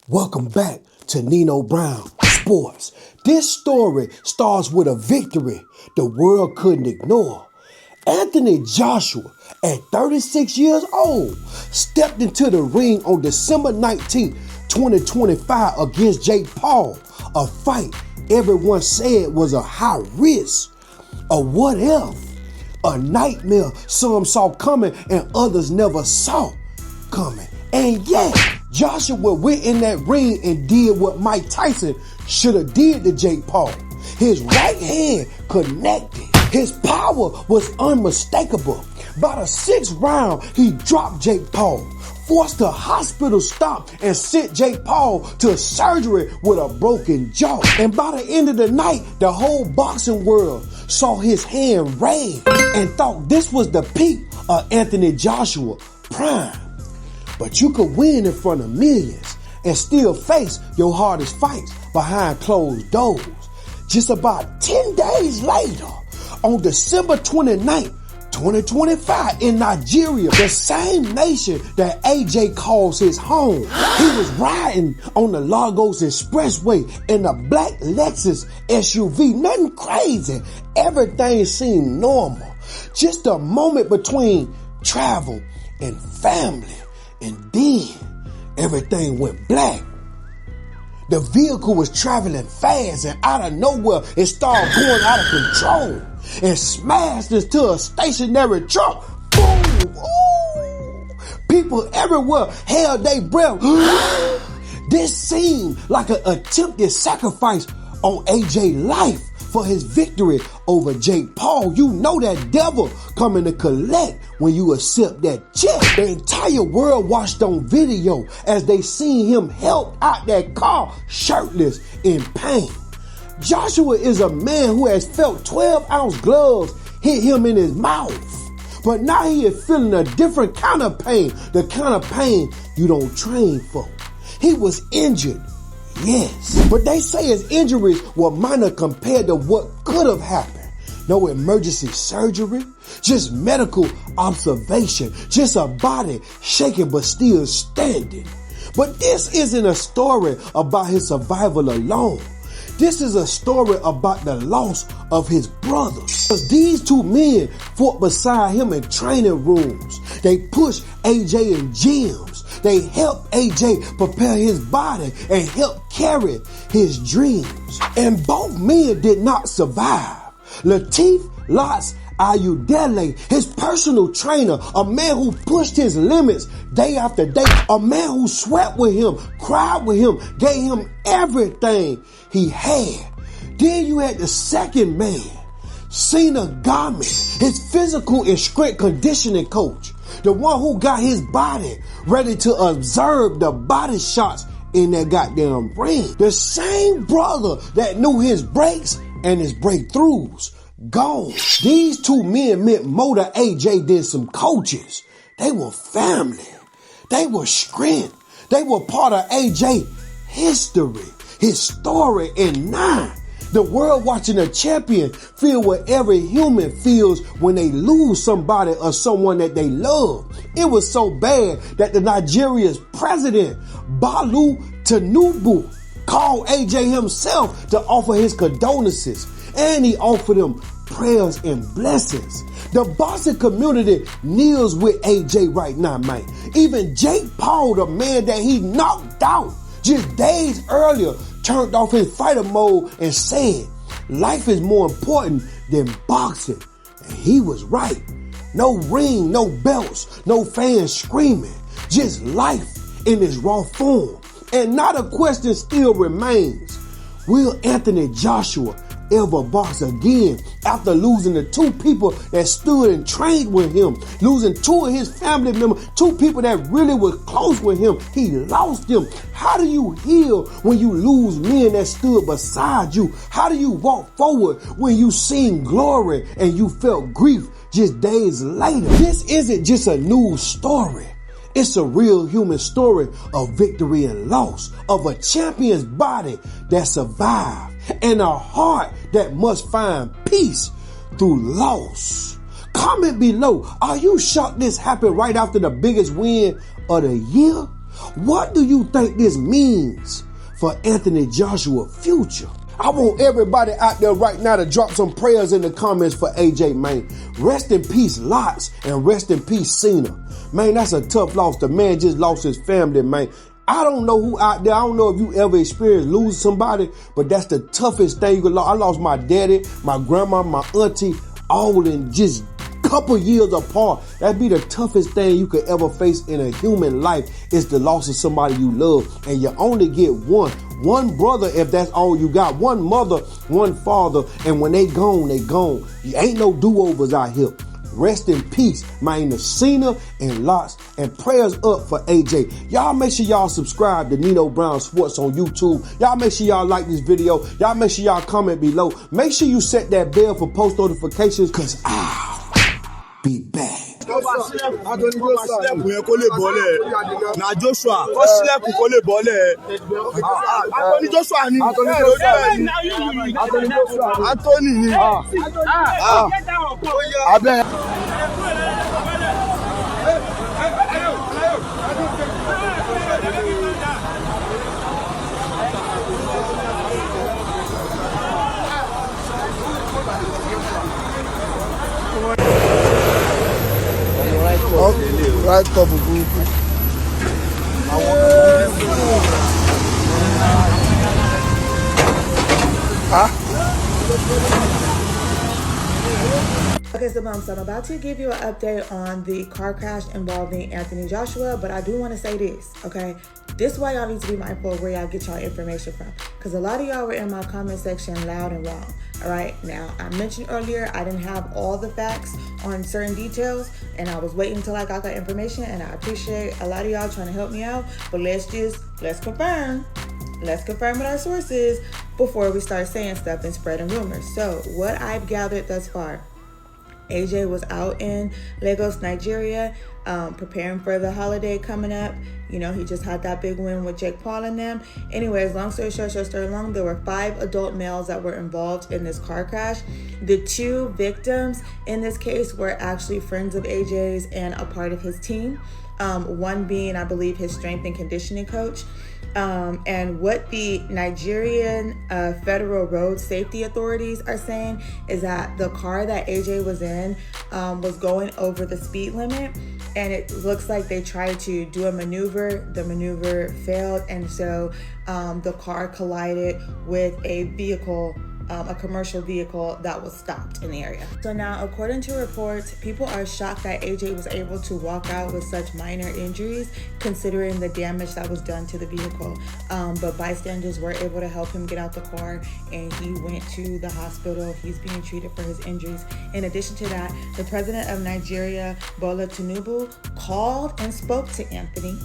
Welcome back to Nino Brown Sports. This story starts with a victory the world couldn't ignore. Anthony Joshua, at 36 years old, stepped into the ring on December 19, 2025 against Jake Paul, a fight everyone said was a high risk. A what if? A nightmare some saw coming and others never saw coming. And yet, Joshua went in that ring and did what Mike Tyson should have did to Jake Paul. His right hand connected. His power was unmistakable. By the sixth round, he dropped Jake Paul, forced a hospital stop, and sent Jake Paul to surgery with a broken jaw. And by the end of the night, the whole boxing world saw his hand raised and thought this was the peak of Anthony Joshua prime. But you could win in front of millions and still face your hardest fights behind closed doors. Just about 10 days later, on December 29th, 2025 in Nigeria, the same nation that AJ calls his home, he was riding on the LAGOS-IBADAN in a black Lexus SUV. Nothing crazy. Everything seemed normal. Just a moment between travel and family. And then everything went black. The vehicle was traveling fast, and out of nowhere it started going out of control and smashed into a stationary truck. Boom! Ooh. People everywhere held their breath. This seemed like an attempted sacrifice on AJ's life for his victory over Jake Paul. You know that devil coming to collect when you accept that check. The entire world watched on video as they seen him help out that car shirtless in pain. Joshua is a man who has felt 12-ounce gloves hit him in his mouth. But now he is feeling a different kind of pain, the kind of pain you don't train for. He was injured. Yes, but they say his injuries were minor compared to what could have happened. No emergency surgery, just medical observation, just a body shaking but still standing. But this isn't a story about his survival alone. This is a story about the loss of his brothers. Because these two men fought beside him in training rooms. They pushed AJ in gyms. They helped AJ prepare his body and help carry his dreams. And both men did not survive. Latif Lotz Ayudele, his personal trainer, a man who pushed his limits day after day, a man who sweat with him, cried with him, gave him everything he had. Then you had the second man, Sina Gami, his physical and strength conditioning coach, the one who got his body ready to observe the body shots in that goddamn ring. The same brother that knew his breaks and his breakthroughs. Gone. These two men meant more to AJ than some coaches. They were family. They were strength. They were part of AJ history, his story. And now the world watching a champion feel what every human feels when they lose somebody or someone that they love. It was so bad that the Nigeria's president, Balu Tinubu, called AJ himself to offer his condolences. And he offered him prayers and blessings. The boxing community kneels with AJ right now, man. Even Jake Paul, the man that he knocked out just days earlier, turned off his fighter mode and said, life is more important than boxing. And he was right. No ring, no belts, no fans screaming. Just life in its raw form. And not a question still remains. Will Anthony Joshua ever box again after losing the two people that stood and trained with him, losing two of his family members, two people that really was close with him? He lost them. How do you heal when you lose men that stood beside you? How do you walk forward when you seen glory and you felt grief just days later? This isn't just a news story. It's a real human story of victory and loss, of a champion's body that survived and a heart that must find peace through loss. Comment below, are you shocked this happened right after the biggest win of the year? What do you think this means for Anthony Joshua's future? I want everybody out there right now to drop some prayers in the comments for AJ, man. Rest in peace, Lots, and rest in peace, Cena. Man, that's a tough loss. The man just lost his family, man. I don't know who out there, I don't know if you ever experienced losing somebody, but that's the toughest thing you could lose. I lost my daddy, my grandma, my auntie, all in just couple years apart. That'd be the toughest thing you could ever face in a human life, is the loss of somebody you love. And you only get one brother if that's all you got, one mother, one father, and when they gone, they gone. You ain't no do-overs out here. Rest in peace, man, to Cena and Lots, and prayers up for AJ. Y'all make sure y'all subscribe to Nino Brown Sports on YouTube. Y'all make sure y'all like this video. Y'all make sure y'all comment below. Make sure you set that bell for post notifications, cause I'll be back. Sílẹ̀kùn yẹn kó lè bọ́lẹ̀ na Joshua kó sílẹ̀kùn kó lè bọ́lẹ̀ Anthony Joshua ni Anthony ni abẹ́. Right couple burúkú. Okay, so I'm about to give you an update on the car crash involving Anthony Joshua, but I do want to say this, okay? This is why y'all need to be mindful of where y'all get y'all information from, because a lot of y'all were in my comment section loud and wrong. All right, now I mentioned earlier I didn't have all the facts on certain details, and I was waiting until I got that information, and I appreciate a lot of y'all trying to help me out, but let's confirm with our sources before we start saying stuff and spreading rumors. So what I've gathered thus far, AJ was out in Lagos, Nigeria, preparing for the holiday coming up. You know, he just had that big win with Jake Paul and them. Anyways, long story short, there were 5 adult males that were involved in this car crash. The 2 victims in this case were actually friends of AJ's and a part of his team. One being, I believe, his strength and conditioning coach. And what the Nigerian Federal Road Safety Authorities are saying is that the car that AJ was in was going over the speed limit, and it looks like they tried to do a maneuver. The maneuver failed, and so the car collided with a vehicle, a commercial vehicle that was stopped in the area. So now, according to reports, people are shocked that AJ was able to walk out with such minor injuries, considering the damage that was done to the vehicle. But bystanders were able to help him get out the car, and he went to the hospital. He's being treated for his injuries. In addition to that, the president of Nigeria, Bola Tinubu, called and spoke to Anthony.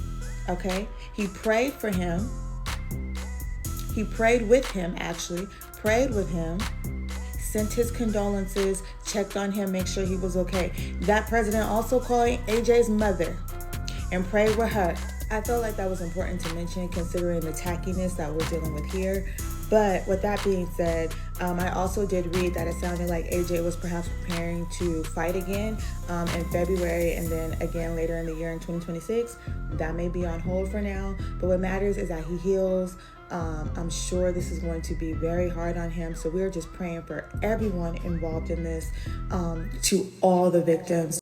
Okay, he prayed for him. He prayed with him, actually. Prayed with him, sent his condolences, checked on him, make sure he was okay. That president also called AJ's mother and prayed with her. I felt like that was important to mention, considering the tackiness that we're dealing with here. But with that being said, I also did read that it sounded like AJ was perhaps preparing to fight again in February, and then again later in the year in 2026. That may be on hold for now, but what matters is that he heals. I'm sure this is going to be very hard on him, so we're just praying for everyone involved in this, to all the victims.